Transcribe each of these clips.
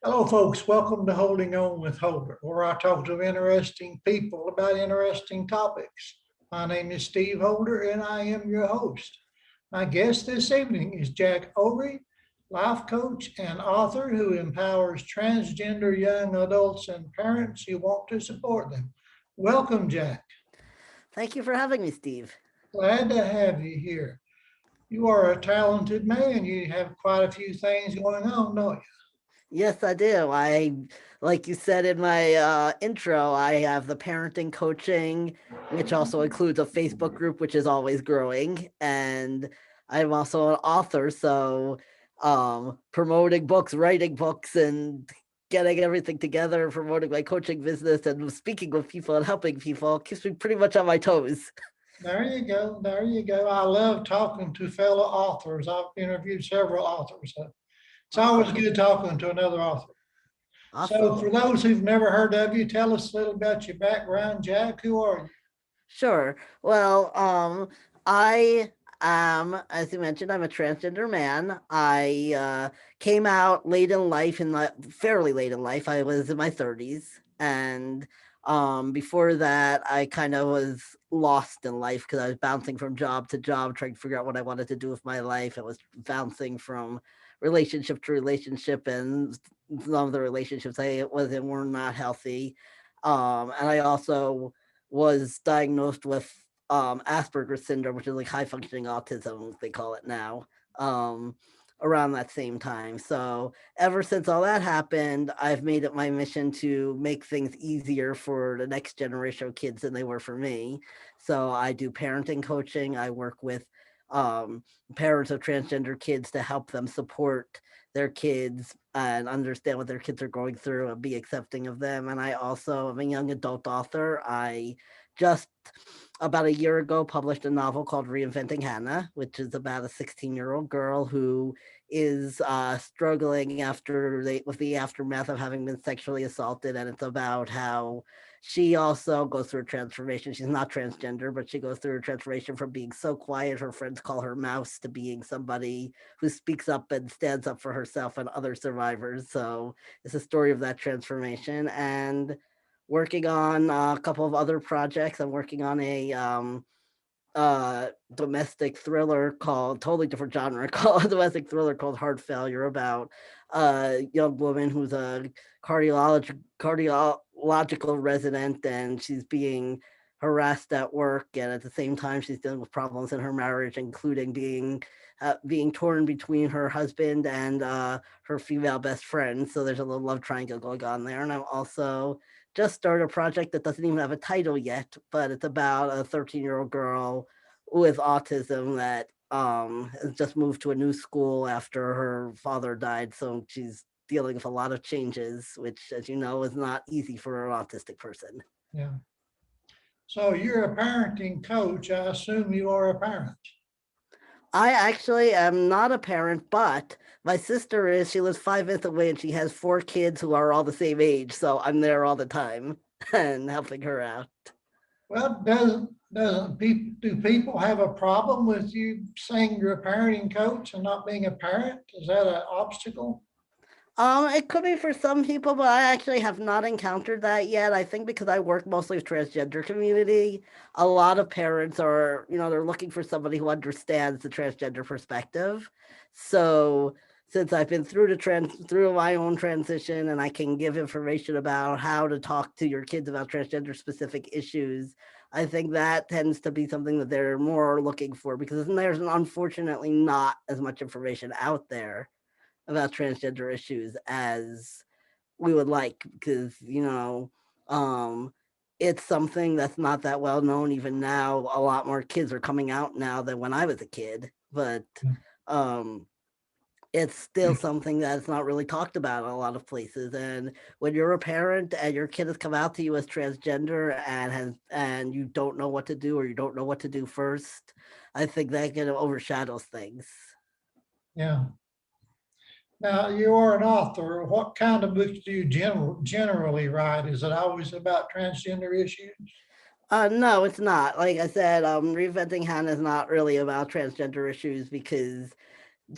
Hello, folks. Welcome to Holding On with Holder, where I talk to interesting people about interesting topics. My name is Steve Holder, and I am your host. My guest this evening is Jack Ori, life coach and author who empowers transgender young adults and parents who want to support them. Welcome, Jack. Thank you for having me, Steve. Glad to have you here. You are a talented man. You have quite a few things going on, don't you? Yes, I do. Like you said in my intro, I have the parenting coaching, which also includes a Facebook group, which is always growing. And I'm also an author. So promoting books, writing books, and getting everything together, promoting my coaching business and speaking with people and helping people keeps me pretty much on my toes. There you go. There you go. I love talking to fellow authors. I've interviewed several authors. It's always Awesome. good talking to another author. So, for Awesome. those who've never heard of you, tell us a little about your background, Jack. Who are you? Sure. Well, I am, as you mentioned, I'm a transgender man. I came out late in life, fairly late in life. I was in my 30s, and before that, I kind of was lost in life because I was bouncing from job to job, trying to figure out what I wanted to do with my life. I was bouncing from relationship to relationship, and some of the relationships I was in were not healthy. And I also was diagnosed with Asperger's syndrome, which is like high functioning autism, they call it now, um, around that same time. So ever since all that happened, I've made it my mission to make things easier for the next generation of kids than they were for me. So I do parenting coaching. I work with parents of transgender kids to help them support their kids and understand what their kids are going through and be accepting of them. And I also am a young adult author. I just about a year ago published a novel called Reinventing Hannah, which is about a 16-year-old girl who is struggling with the aftermath of having been sexually assaulted, and it's about how she also goes through a transformation. She's not transgender, but she goes through a transformation from being so quiet her friends call her mouse to being somebody who speaks up and stands up for herself and other survivors. So it's a story of that transformation. And working on a couple of other projects. I'm working on a domestic thriller called totally different genre called domestic thriller called Heart Failure about a young woman who's a cardiological resident, and she's being harassed at work, and at the same time she's dealing with problems in her marriage, including being torn between her husband and her female best friend. So there's a little love triangle going on there. And I'm also just started a project that doesn't even have a title yet, but it's about a 13-year-old girl with autism that has just moved to a new school after her father died. So she's dealing with a lot of changes, which, as you know, is not easy for an autistic person. Yeah. So, you're a parenting coach. I assume you are a parent. I actually am not a parent, but my sister is. She lives 5 minutes away and she has four kids who are all the same age. So I'm there all the time and helping her out. Well, doesn't people do people have a problem with you saying you're a parenting coach and not being a parent? Is that an obstacle? It could be for some people, but I actually have not encountered that yet. I think because I work mostly with transgender community, a lot of parents are, they're looking for somebody who understands the transgender perspective. So since I've been through my own transition, and I can give information about how to talk to your kids about transgender specific issues, I think that tends to be something that they're more looking for, because there's unfortunately not as much information out there about transgender issues as we would like, because um it's something that's not that well known. Even now, a lot more kids are coming out now than when I was a kid, but um it's still something that's not really talked about in a lot of places. And when you're a parent and your kid has come out to you as transgender and you don't know what to do, or you don't know what to do first, I think that kind of overshadows things. Yeah. Now, you are an author. What kind of books do you generally write? Is it always about transgender issues? No, it's not. Like I said, Reinventing Hannah is not really about transgender issues, because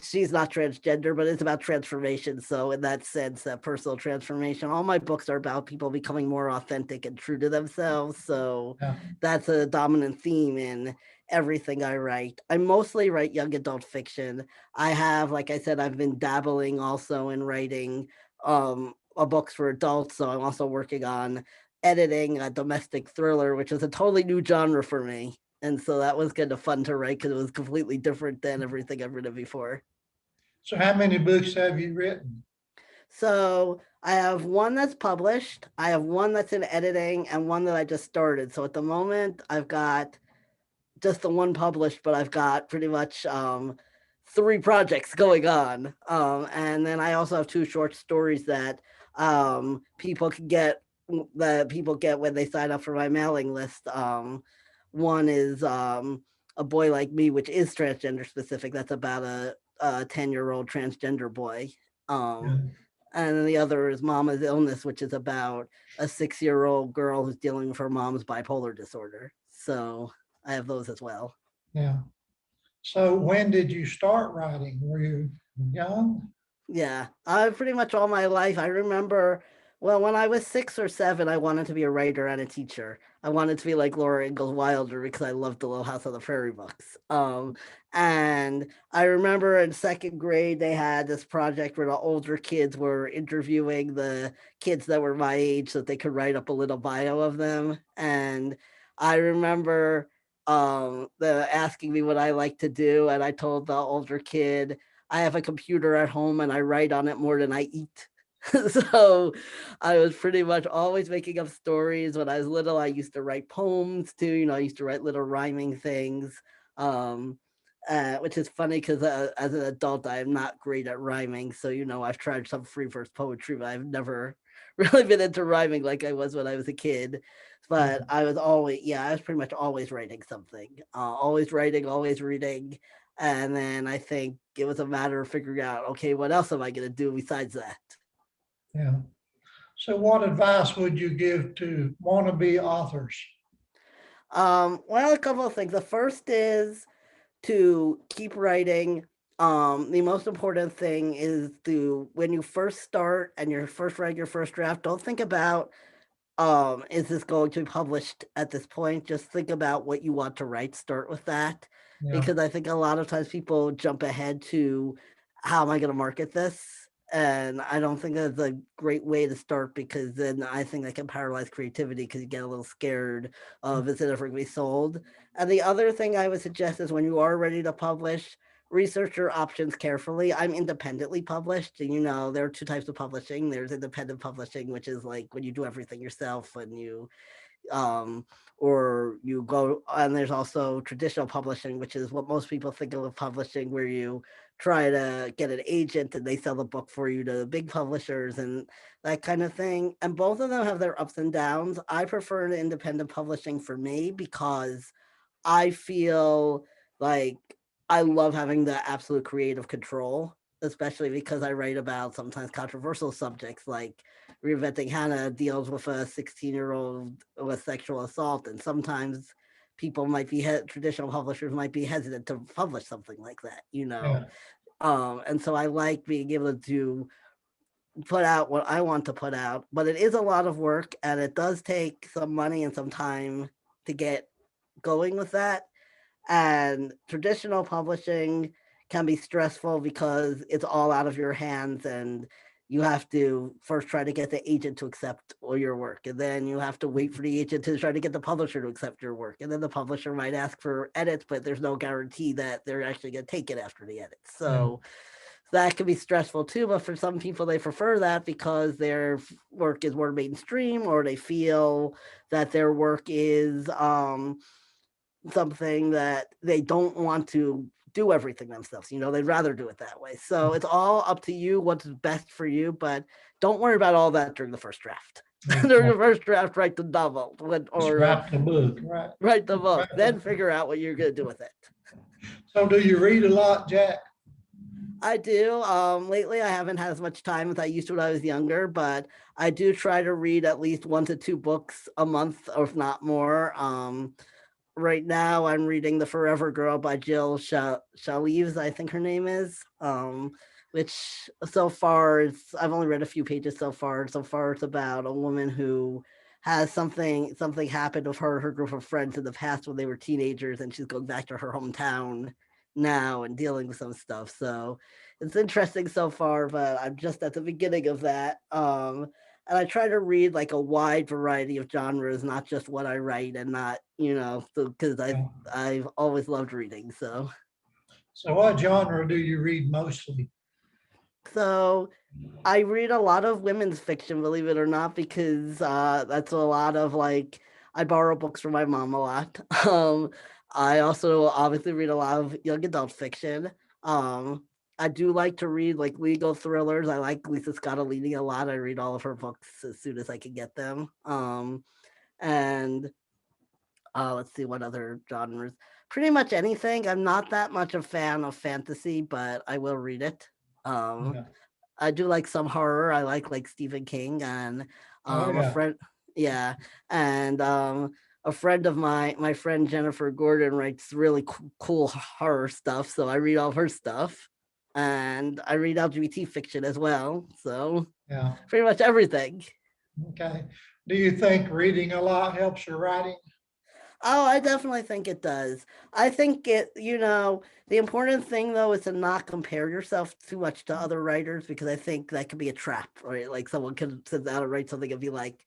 she's not transgender, but it's about transformation. So in that sense, that personal transformation, all my books are about people becoming more authentic and true to themselves. So Yeah. that's a dominant theme in everything I write. I mostly write young adult fiction. I have, like I said, I've been dabbling also in writing books for adults. So I'm also working on editing a domestic thriller, which is a totally new genre for me. And so that was kind of fun to write because it was completely different than everything I've written before. So how many books have you written? So I have one that's published, I have one that's in editing, and one that I just started. So at the moment, I've got just the one published, but I've got pretty much three projects going on. And then I also have two short stories that people can get that people get when they sign up for my mailing list. One is A Boy Like Me, which is transgender specific. That's about a 10-year-old transgender boy. Yeah. Um, and then the other is Mama's Illness, which is about a 6-year-old girl who's dealing with her mom's bipolar disorder. So I have those as well. Yeah. So when did you start writing? Were you young? Yeah, I pretty much all my life. I remember, well, when I was 6 or 7, I wanted to be a writer and a teacher. I wanted to be like Laura Ingalls Wilder because I loved the Little House on the Prairie books. And I remember in second grade they had this project where the older kids were interviewing the kids that were my age so that they could write up a little bio of them. And I remember the asking me what I like to do, and I told the older kid I have a computer at home and I write on it more than I eat. So I was pretty much always making up stories. When I was little, I used to write poems too. I used to write little rhyming things, um, which is funny because as an adult, I am not great at rhyming. So, I've tried some free verse poetry, but I've never really been into rhyming like I was when I was a kid. Yeah. But I was always, yeah, I was pretty much always writing something, always writing, always reading. And then I think it was a matter of figuring out, okay, what else am I going to do besides that? Yeah. So what advice would you give to wannabe authors? Well, a couple of things. The first is to keep writing. The most important thing is to, when you first start and you're first writing your first draft, don't think about is this going to be published at this point? Just think about what you want to write. Start with that. Yeah. Because I think a lot of times people jump ahead to how am I going to market this? And I don't think that's a great way to start because then I think that can paralyze creativity because you get a little scared of is it ever going to be sold? And the other thing I would suggest is when you are ready to publish, research your options carefully. I'm independently published, and there are two types of publishing. There's independent publishing, which is like when you do everything yourself and you or you go, and there's also traditional publishing, which is what most people think of publishing, where you try to get an agent and they sell the book for you to big publishers and that kind of thing. And both of them have their ups and downs. I prefer the independent publishing for me because I feel like I love having the absolute creative control, especially because I write about sometimes controversial subjects like Reinventing Hannah deals with a 16-year-old with sexual assault, and sometimes people might be traditional publishers might be hesitant to publish something like that. Yeah. And so I like being able to put out what I want to put out, but it is a lot of work and it does take some money and some time to get going with that. And traditional publishing can be stressful because it's all out of your hands and you have to first try to get the agent to accept all your work, and then you have to wait for the agent to try to get the publisher to accept your work, and then the publisher might ask for edits, but there's no guarantee that they're actually going to take it after the edits. Yeah. So that can be stressful too, but for some people they prefer that because their work is more mainstream, or they feel that their work is something that they don't want to do everything themselves. They'd rather do it that way. So it's all up to you what's best for you, but don't worry about all that during the first draft. During the first draft, write the novel Just or write the book, right? write the book, then figure out what you're going to do with it. So do you read a lot, Jack? I do. Lately, I haven't had as much time as I used to when I was younger, but I do try to read at least 1 to 2 books a month, or if not more. right now I'm reading The Forever Girl by Jill Shaleves, I think her name is. Which so far I've only read a few pages so far. So far it's about a woman who has something happened with her group of friends in the past when they were teenagers, and she's going back to her hometown now and dealing with some stuff. So it's interesting so far, but I'm just at the beginning of that. And I try to read like a wide variety of genres, not just what I write, and not because Yeah. I've always loved reading. So what genre do you read mostly? So I read a lot of women's fiction, believe it or not, because that's a lot of like I borrow books from my mom a lot. I also obviously read a lot of young adult fiction. Um, I do like to read like legal thrillers. I like Lisa Scottolini a lot. I read all of her books as soon as I can get them. And let's see what other genres. Pretty much anything. I'm not that much a fan of fantasy, but I will read it. Um, Yeah. I do like some horror. I like Stephen King and Oh, a yeah. friend, yeah, and a friend of my friend Jennifer Gordon writes really cool horror stuff. So I read all of her stuff, and I read LGBT fiction as well. So Yeah. pretty much everything. Okay. Do you think reading a lot helps your writing? Oh, I definitely think it does. I think the important thing though is to not compare yourself too much to other writers because I think that could be a trap, right? Like someone could sit down and write something and be like,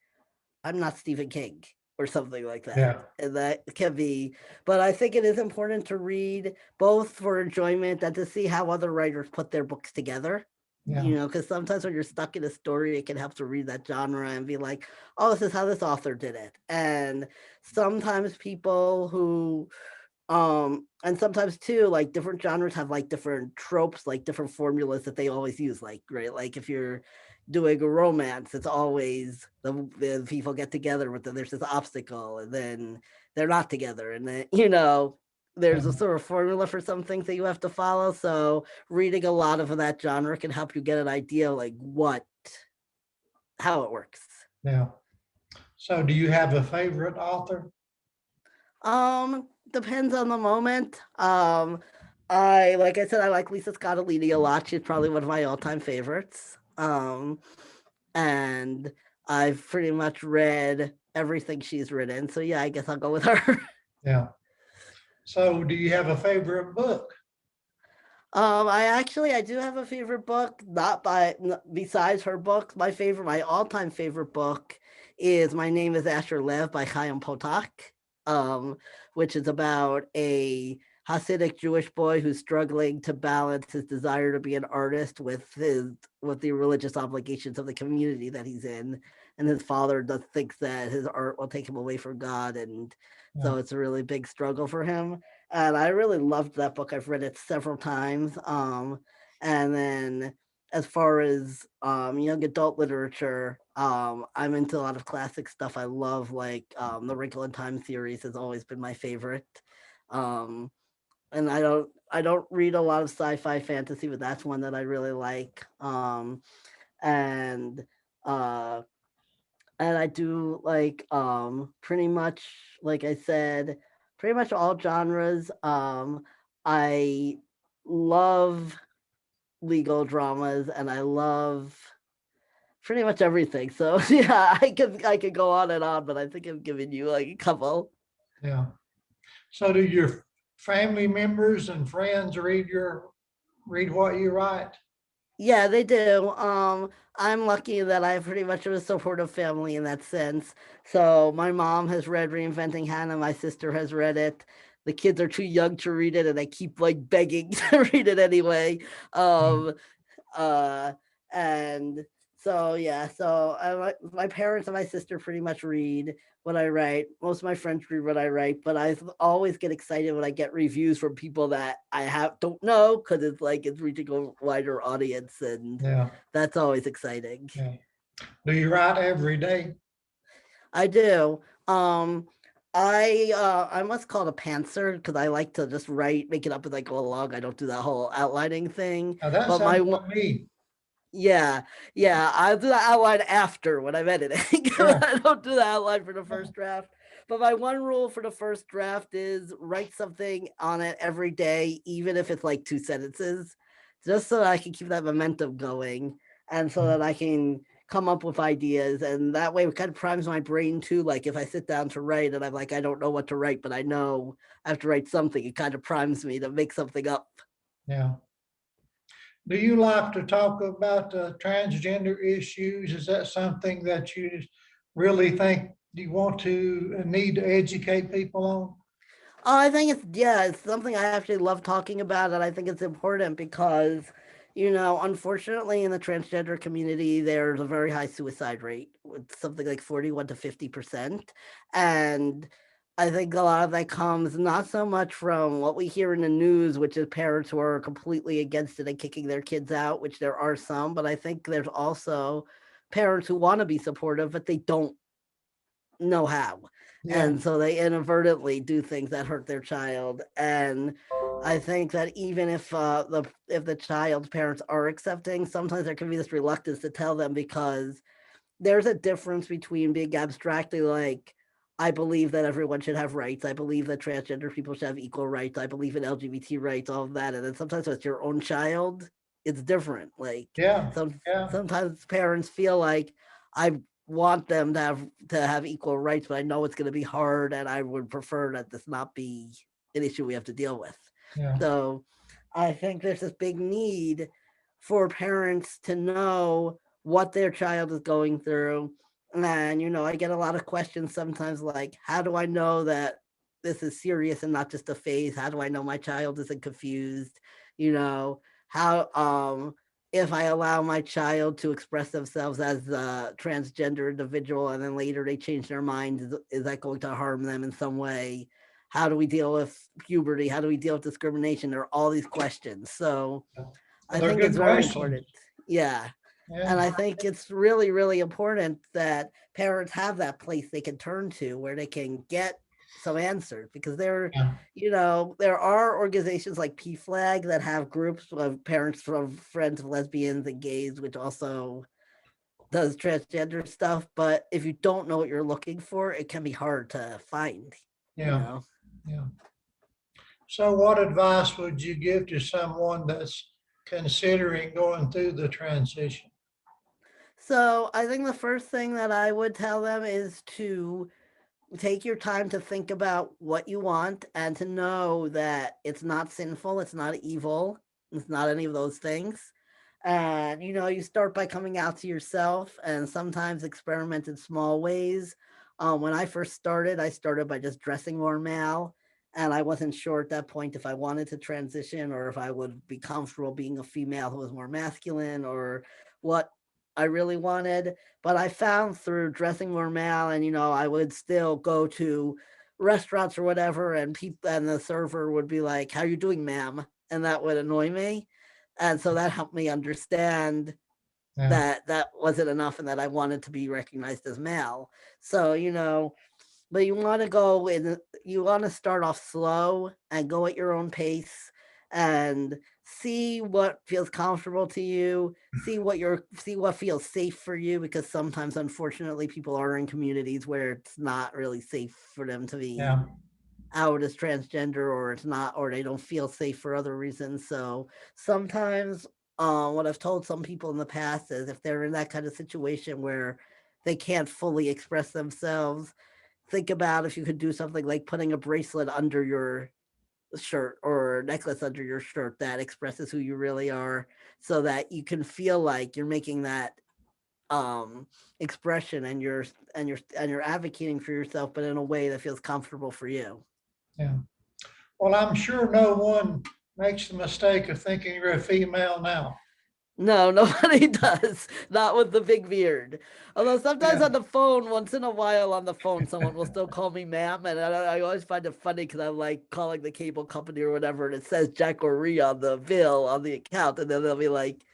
I'm not Stephen King or something like that. Yeah. And that can be, but I think it is important to read both for enjoyment and to see how other writers put their books together. Yeah. Because sometimes when you're stuck in a story, it can help to read that genre and be like, oh, this is how this author did it. And sometimes people who and sometimes too, like different genres have like different tropes, like different formulas that they always use. Like, right, like if you're doing a romance, it's always the people get together, but then there's this obstacle, and then they're not together, and then there's a Yeah. sort of formula for some things that you have to follow. So reading a lot of that genre can help you get an idea like what how it works. Yeah. So do you have a favorite author? Depends on the moment. I like I said, I like Lisa Scottolini a lot. She's probably one of my all-time favorites. And I've pretty much read everything she's written. So yeah, I guess I'll go with her. Yeah. So do you have a favorite book? I do have a favorite book, not besides her books. My all-time favorite book is My Name is Asher Lev by Chaim Potok, um, which is about a Hasidic Jewish boy who's struggling to balance his desire to be an artist with the religious obligations of the community that he's in. And his father does thinks that his art will take him away from God, and Yeah. so it's a really big struggle for him, and I really loved that book. I've read it several times. And then as far as young adult literature, I'm into a lot of classic stuff. I love like the Wrinkle in Time series has always been my favorite. Um, and I don't read a lot of sci-fi fantasy, but that's one that I really like. And uh and I do like pretty much like I said, pretty much all genres. I love legal dramas and I love pretty much everything. So yeah, I could go on and on, but I think I've given you like a couple. Yeah. So do your family members and friends read what you write? Yeah, they do. I'm lucky that I pretty much have a supportive family in that sense. So my mom has read Reinventing Hannah. My sister has read it. The kids are too young to read it, and I keep like begging to read it anyway. Yeah. Um, uh, and so yeah, so my parents and my sister pretty much read what I write. Most of my friends read what I write, but I always get excited when I get reviews from people that I have don't know because it's like it's reaching a wider audience, and Yeah. that's always exciting. Yeah. Do you write every day? I do. Um, I'm what's called a pantser because I like to just write, make it up as I go along. I don't do that whole outlining thing. Now that But my sounds like me. Yeah, yeah, I'll do the outline after when I'm editing. Yeah. I don't do the outline for the first draft. But my one rule for the first draft is write something on it every day, even if it's like 2 sentences, just so that I can keep that momentum going and so that I can come up with ideas. And that way it kind of primes my brain too. Like if I sit down to write and I'm like, I don't know what to write, but I know I have to write something, it kind of primes me to make something up. Yeah. Do you like to talk about transgender issues? Is that something that you really think you want to need to educate people on? Oh, I think it's yeah, it's something I actually love talking about, and I think it's important because, unfortunately, in the transgender community, there's a very high suicide rate, with something like 41 to 50%, and I think a lot of that comes not so much from what we hear in the news, which is parents who are completely against it and kicking their kids out, which there are some, but I think there's also parents who want to be supportive, but they don't know how. Yeah, And so they inadvertently do things that hurt their child. And I think that even if the child's parents are accepting, sometimes there can be this reluctance to tell them because there's a difference between being abstractly like, I believe that everyone should have rights. I believe that transgender people should have equal rights. I believe in LGBT rights, all of that. And then sometimes with your own child, it's different. Like yeah, some yeah, sometimes parents feel like I want them to have equal rights, but I know it's going to be hard, and I would prefer that this not be an issue we have to deal with. yeah, So I think there's this big need for parents to know what their child is going through. And, I get a lot of questions sometimes like, how do I know that this is serious and not just a phase? How do I know my child isn't confused? You know, how, if I allow my child to express themselves as a transgender individual and then later they change their mind, is that going to harm them in some way? How do we deal with puberty? How do we deal with discrimination? There are all these questions. So yeah. Well, I they're think good it's very questions. important. Yeah. And Yeah, I think it's really, really important that parents have that place they can turn to where they can get some answers because yeah, there are organizations like PFLAG that have groups of parents from friends of lesbians and gays, which also does transgender stuff. But if you don't know what you're looking for, it can be hard to find, you yeah, know. yeah. So what advice would you give to someone that's considering going through the transition? So I think the first thing that I would tell them is to take your time to think about what you want and to know that it's not sinful, it's not evil, it's not any of those things. And you start by coming out to yourself and sometimes experiment in small ways. When I first started, I started by just dressing more male. And I wasn't sure at that point if I wanted to transition or if I would be comfortable being a female who was more masculine or what I really wanted. But I found through dressing more male, and I would still go to restaurants or whatever, and people and the server would be like, "How are you doing, ma'am?" And that would annoy me, and so that helped me understand Yeah, that that wasn't enough, and that I wanted to be recognized as male. So but you want to start off slow and go at your own pace and see what feels comfortable to you, see what feels safe for you, because sometimes unfortunately people are in communities where it's not really safe for them to be yeah, out as transgender, or it's not, or they don't feel safe for other reasons. So sometimes what I've told some people in the past is if they're in that kind of situation where they can't fully express themselves, think about if you could do something like putting a bracelet under your shirt or necklace under your shirt that expresses who you really are, so that you can feel like you're making that expression, and you're advocating for yourself, but in a way that feels comfortable for you. yeah. Well, I'm sure no one makes the mistake of thinking you're a female now. No, nobody does. Not with the big beard. Although sometimes Yeah, on the phone, once in a while on the phone, someone will still call me ma'am. And I always find it funny because I'm like calling the cable company or whatever, and it says Jack Ori on the bill on the account. And then they'll be like,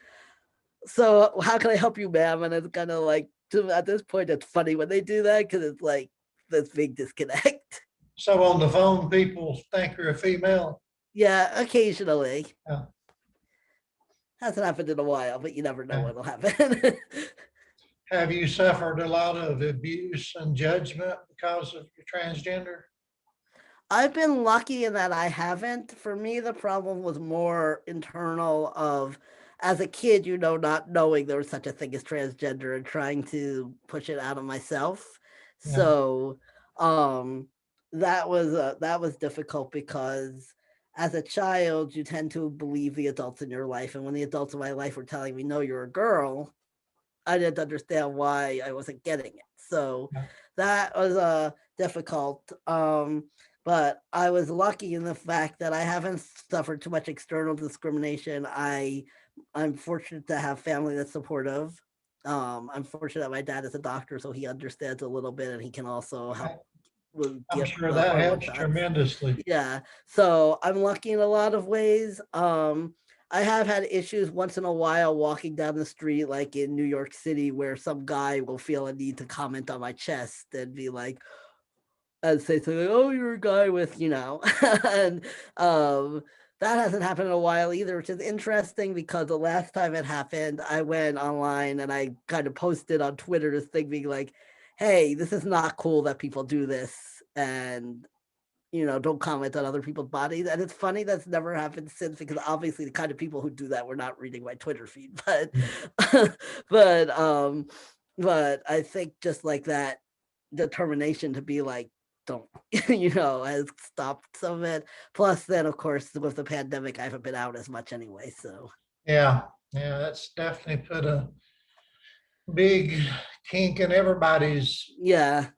"So, how can I help you, ma'am?" And it's kind of like, at this point, it's funny when they do that because it's like this big disconnect. so on the phone, people think you're a female. Yeah, occasionally. Yeah, Hasn't happened in a while, but you never know yeah. what'll happen. Have you suffered a lot of abuse and judgment because of your transgender? I've been lucky in that I haven't. For me, the problem was more internal of as a kid, not knowing there was such a thing as transgender and trying to push it out of myself. Yeah, So, um, that was difficult because as a child, you tend to believe the adults in your life, and when the adults in my life were telling me, "No, you're a girl," I didn't understand why I wasn't getting it. So yeah, that was difficult. But I was lucky in the fact that I haven't suffered too much external discrimination. I'm fortunate to have family that's supportive. I'm fortunate that my dad is a doctor, so he understands a little bit, and he can also help okay. with I'm get sure the that hormone helps shots. tremendously. Yeah. So I'm lucky in a lot of ways. I have had issues once in a while walking down the street, like in New York City, where some guy will feel a need to comment on my chest and be like, and say something, oh, you're a guy with, and um, that hasn't happened in a while either, which is interesting because the last time it happened, I went online and I kind of posted on Twitter this thing being like, hey, this is not cool that people do this. And don't comment on other people's bodies. And it's funny that's never happened since because obviously the kind of people who do that were not reading my Twitter feed. But Yeah, but but I think just like that determination to be like, don't has stopped some of it. Plus then of course with the pandemic I haven't been out as much anyway. So yeah, yeah, that's definitely put a big kink in everybody's yeah,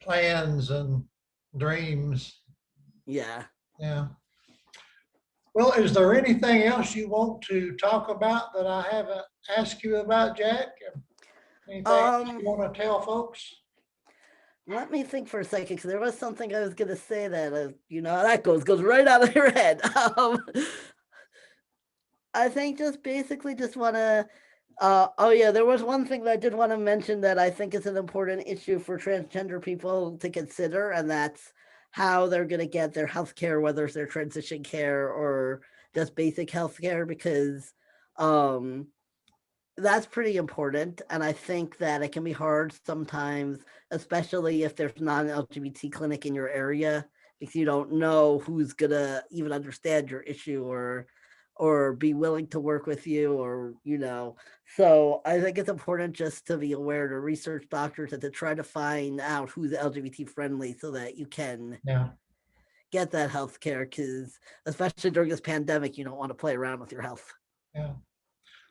plans and dreams. yeah. Yeah. Well, is there anything else you want to talk about that I haven't asked you about, Jack? Anything else Um you want to tell folks? Let me think for a second, because there was something I was gonna say that that goes right out of your head. I think just basically just want to. Oh yeah, there was one thing that I did want to mention that I think is an important issue for transgender people to consider, and that's how they're going to get their health care, whether it's their transition care or just basic health care, because um, that's pretty important. And I think that it can be hard sometimes, especially if there's not an LGBT clinic in your area, because you don't know who's gonna even understand your issue or be willing to work with you or. So I think it's important just to be aware to research doctors and to try to find out who's LGBT friendly so that you can Yeah, get that health care because especially during this pandemic, you don't want to play around with your health. yeah.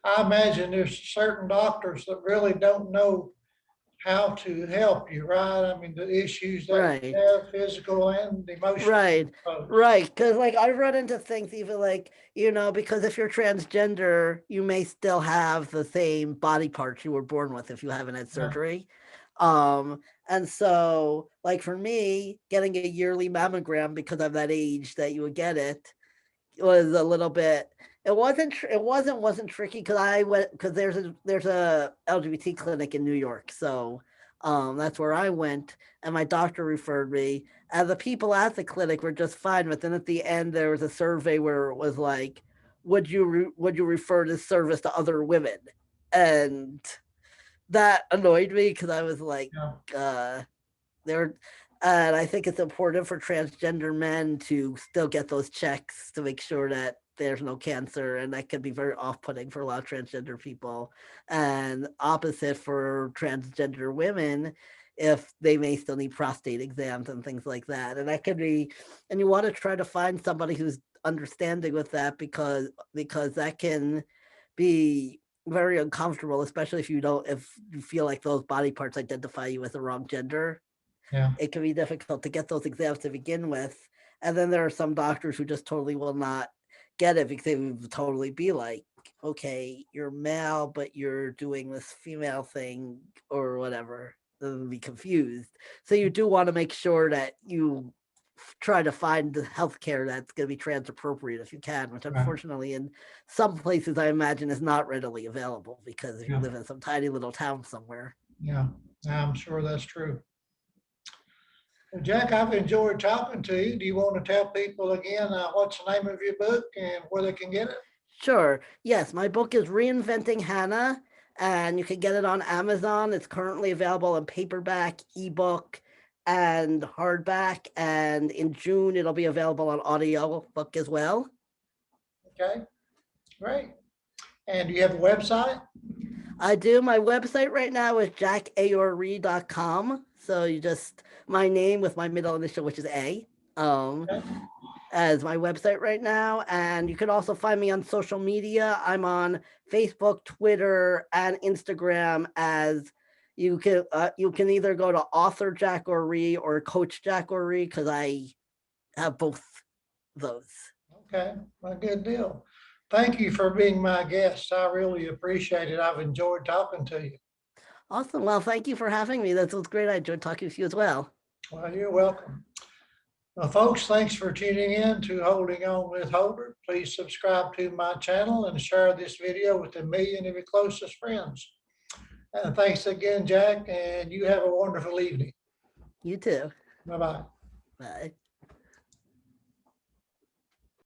I imagine there's certain doctors that really don't know how to help you, right? I mean, the issues that Right. you have, physical and emotional, I Right, suppose. right. Because like I run into things even like because if you're transgender, you may still have the same body parts you were born with if you haven't had Yeah, surgery. And so like for me, getting a yearly mammogram because I'm that age that you would get it was a little bit. It wasn't tricky because I went because there's a LGBT clinic in New York, so that's where I went, and my doctor referred me, and the people at the clinic were just fine. But then at the end, there was a survey where it was like, would you refer this service to other women? And that annoyed me because I was like, yeah, uh, there, and I think it's important for transgender men to still get those checks to make sure that there's no cancer, and that can be very off-putting for a lot of transgender people. And opposite for transgender women, if they may still need prostate exams and things like that, and that could be, and you want to try to find somebody who's understanding with that because that can be very uncomfortable, especially if you feel like those body parts identify you as the wrong gender. yeah, It can be difficult to get those exams to begin with. And then there are some doctors who just totally will not get it because they would totally be like, okay, you're male, but you're doing this female thing or whatever. They'll be confused. So you do want to make sure that you try to find the healthcare that's going to be trans appropriate if you can, which right, unfortunately in some places I imagine is not readily available because if you yeah, live in some tiny little town somewhere. yeah. I'm sure that's true. Well, Jack, I've enjoyed talking to you. Do you want to tell people again what's the name of your book and where they can get it? Sure. Yes, my book is Reinventing Hannah, and you can get it on Amazon. It's currently available in paperback, ebook, and hardback. And in June, it'll be available on audio book as well. Okay, great. And do you have a website? I do. My website right now is jackaori.com. So you just my name with my middle initial, which is A, Okay. as my website right now. And you can also find me on social media. I'm on Facebook, Twitter, and Instagram as you can either go to author Jack Ori or coach Jack Ori because I have both those. Okay, well, good deal. Thank you for being my guest. I really appreciate it. I've enjoyed talking to you. Awesome. Well, thank you for having me. That was great. I enjoyed talking to you as well. Well, you're welcome. Well, folks, thanks for tuning in to Holding On with Holder. Please subscribe to my channel and share this video with 1,000,000 of your closest friends. And thanks again, Jack, and you have a wonderful evening. You too. Bye-bye. Bye.